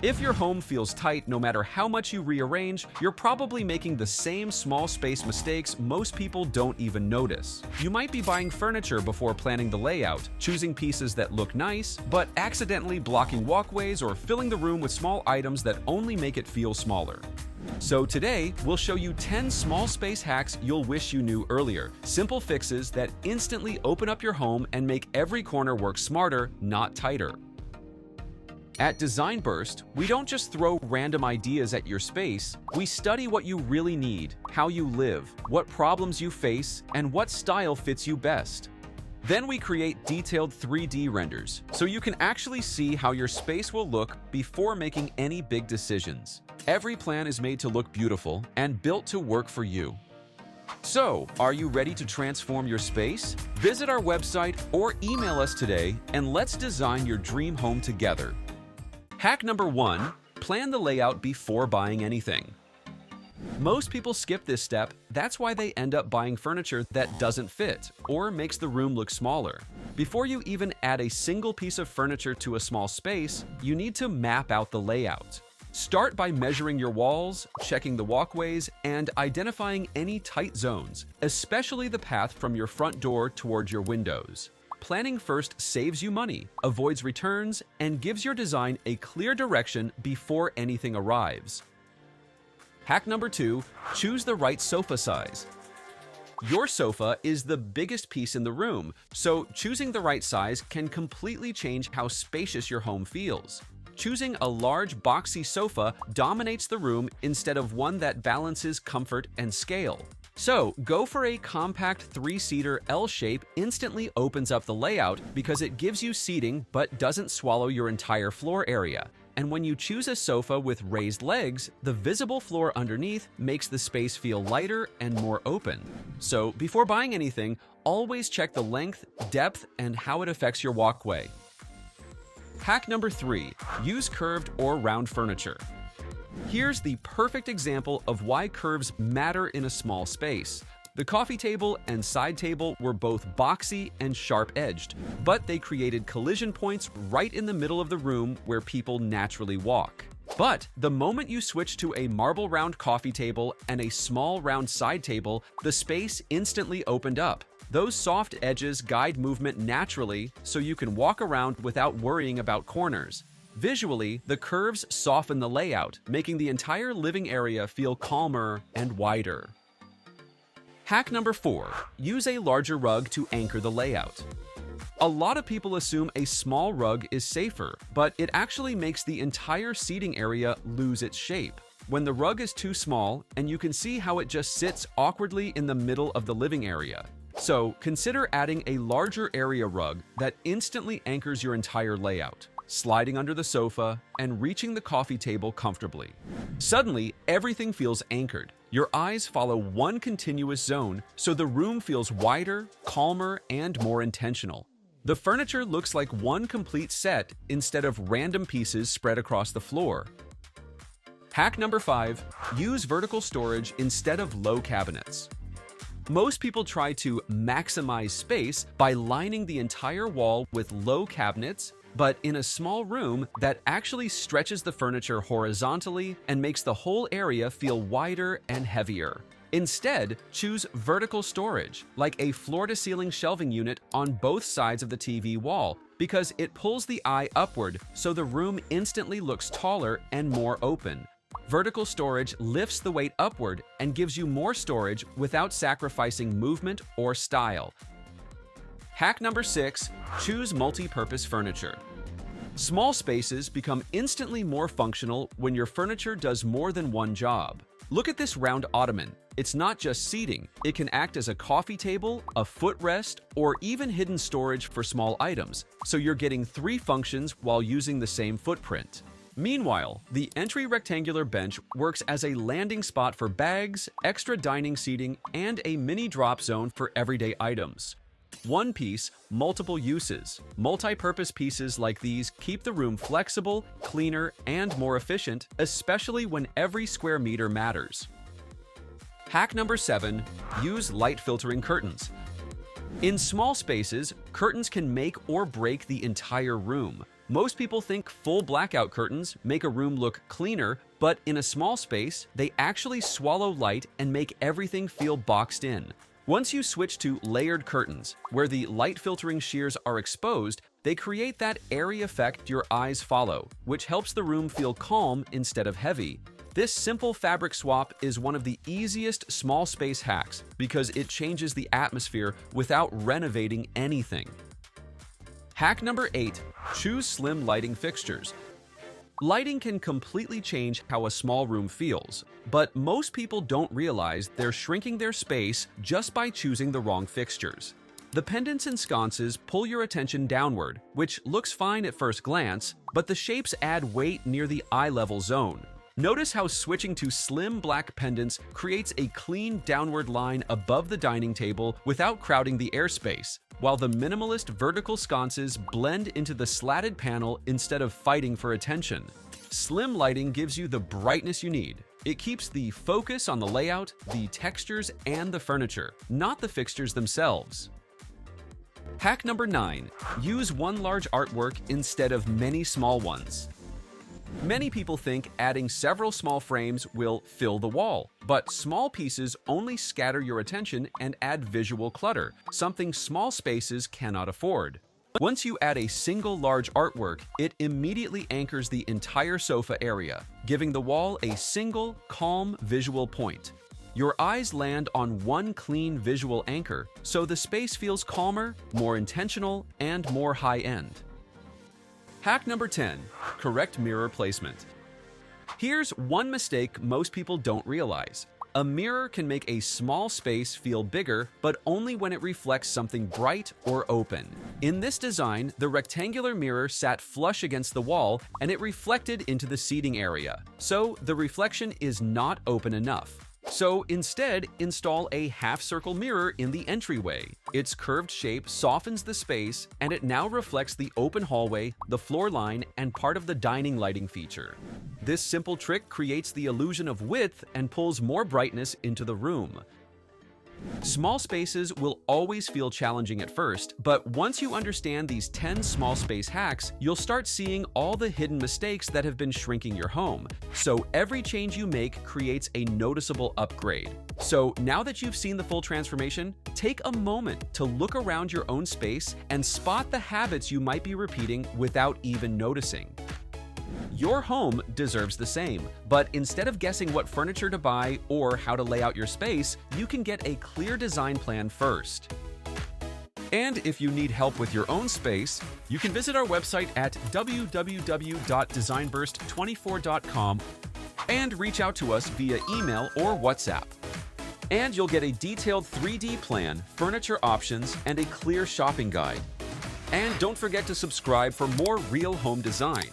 If your home feels tight no matter how much you rearrange, you're probably making the same small space mistakes most people don't even notice. You might be buying furniture before planning the layout, choosing pieces that look nice, but accidentally blocking walkways or filling the room with small items that only make it feel smaller. So today, we'll show you 10 small space hacks you'll wish you knew earlier. Simple fixes that instantly open up your home and make every corner work smarter, not tighter. At Design Burst, we don't just throw random ideas at your space, we study what you really need, how you live, what problems you face, and what style fits you best. Then we create detailed 3D renders, so you can actually see how your space will look before making any big decisions. Every plan is made to look beautiful and built to work for you. So, are you ready to transform your space? Visit our website or email us today, and let's design your dream home together. Hack number 1, plan the layout before buying anything. Most people skip this step, that's why they end up buying furniture that doesn't fit or makes the room look smaller. Before you even add a single piece of furniture to a small space, you need to map out the layout. Start by measuring your walls, checking the walkways, and identifying any tight zones, especially the path from your front door toward your windows. Planning first saves you money, avoids returns, and gives your design a clear direction before anything arrives. Hack number 2, choose the right sofa size. Your sofa is the biggest piece in the room, so choosing the right size can completely change how spacious your home feels. Choosing a large, boxy sofa dominates the room instead of one that balances comfort and scale. So, go for a compact 3-seater L shape instantly opens up the layout because it gives you seating but doesn't swallow your entire floor area. And when you choose a sofa with raised legs, the visible floor underneath makes the space feel lighter and more open. So, before buying anything, always check the length, depth, and how it affects your walkway. Hack number 3, use curved or round furniture. Here's the perfect example of why curves matter in a small space. The coffee table and side table were both boxy and sharp-edged, but they created collision points right in the middle of the room where people naturally walk. But the moment you switch to a marble round coffee table and a small round side table, the space instantly opened up. Those soft edges guide movement naturally so you can walk around without worrying about corners. Visually, the curves soften the layout, making the entire living area feel calmer and wider. Hack number 4, use a larger rug to anchor the layout. A lot of people assume a small rug is safer, but it actually makes the entire seating area lose its shape. When the rug is too small, and you can see how it just sits awkwardly in the middle of the living area. So, consider adding a larger area rug that instantly anchors your entire layout, sliding under the sofa, and reaching the coffee table comfortably. Suddenly, everything feels anchored. Your eyes follow one continuous zone, so the room feels wider, calmer, and more intentional. The furniture looks like one complete set instead of random pieces spread across the floor. Hack number 5, use vertical storage instead of low cabinets. Most people try to maximize space by lining the entire wall with low cabinets, but in a small room, that actually stretches the furniture horizontally and makes the whole area feel wider and heavier. Instead, choose vertical storage, like a floor-to-ceiling shelving unit on both sides of the TV wall, because it pulls the eye upward so the room instantly looks taller and more open. Vertical storage lifts the weight upward and gives you more storage without sacrificing movement or style. Hack number 6, choose multi-purpose furniture. Small spaces become instantly more functional when your furniture does more than one job. Look at this round ottoman. It's not just seating. It can act as a coffee table, a footrest, or even hidden storage for small items, so you're getting 3 functions while using the same footprint. Meanwhile, the entry rectangular bench works as a landing spot for bags, extra dining seating, and a mini drop zone for everyday items. One piece, multiple uses. Multi-purpose pieces like these keep the room flexible, cleaner, and more efficient, especially when every square meter matters. Hack number 7, use light filtering curtains. In small spaces, curtains can make or break the entire room. Most people think full blackout curtains make a room look cleaner, but in a small space, they actually swallow light and make everything feel boxed in. Once you switch to layered curtains, where the light filtering shears are exposed, they create that airy effect your eyes follow, which helps the room feel calm instead of heavy. This simple fabric swap is one of the easiest small space hacks because it changes the atmosphere without renovating anything. Hack number 8. Choose slim lighting fixtures. Lighting can completely change how a small room feels, but most people don't realize they're shrinking their space just by choosing the wrong fixtures. The pendants and sconces pull your attention downward, which looks fine at first glance, but the shapes add weight near the eye level zone. Notice how switching to slim black pendants creates a clean downward line above the dining table without crowding the airspace, while the minimalist vertical sconces blend into the slatted panel instead of fighting for attention. Slim lighting gives you the brightness you need. It keeps the focus on the layout, the textures, and the furniture, not the fixtures themselves. Hack number 9. Use one large artwork instead of many small ones. Many people think adding several small frames will fill the wall, but small pieces only scatter your attention and add visual clutter, something small spaces cannot afford. Once you add a single large artwork, it immediately anchors the entire sofa area, giving the wall a single, calm visual point. Your eyes land on one clean visual anchor, so the space feels calmer, more intentional, and more high-end. Hack number 10. Correct mirror placement. Here's one mistake most people don't realize. A mirror can make a small space feel bigger, but only when it reflects something bright or open. In this design, the rectangular mirror sat flush against the wall and it reflected into the seating area, so the reflection is not open enough. So instead, install a half-circle mirror in the entryway. Its curved shape softens the space, and it now reflects the open hallway, the floor line, and part of the dining lighting feature. This simple trick creates the illusion of width and pulls more brightness into the room. Small spaces will always feel challenging at first, but once you understand these 10 small space hacks, you'll start seeing all the hidden mistakes that have been shrinking your home. So every change you make creates a noticeable upgrade. So now that you've seen the full transformation, take a moment to look around your own space and spot the habits you might be repeating without even noticing. Your home deserves the same, but instead of guessing what furniture to buy or how to lay out your space, you can get a clear design plan first. And if you need help with your own space, you can visit our website at www.designburst24.com and reach out to us via email or WhatsApp. And you'll get a detailed 3D plan, furniture options, and a clear shopping guide. And don't forget to subscribe for more real home design.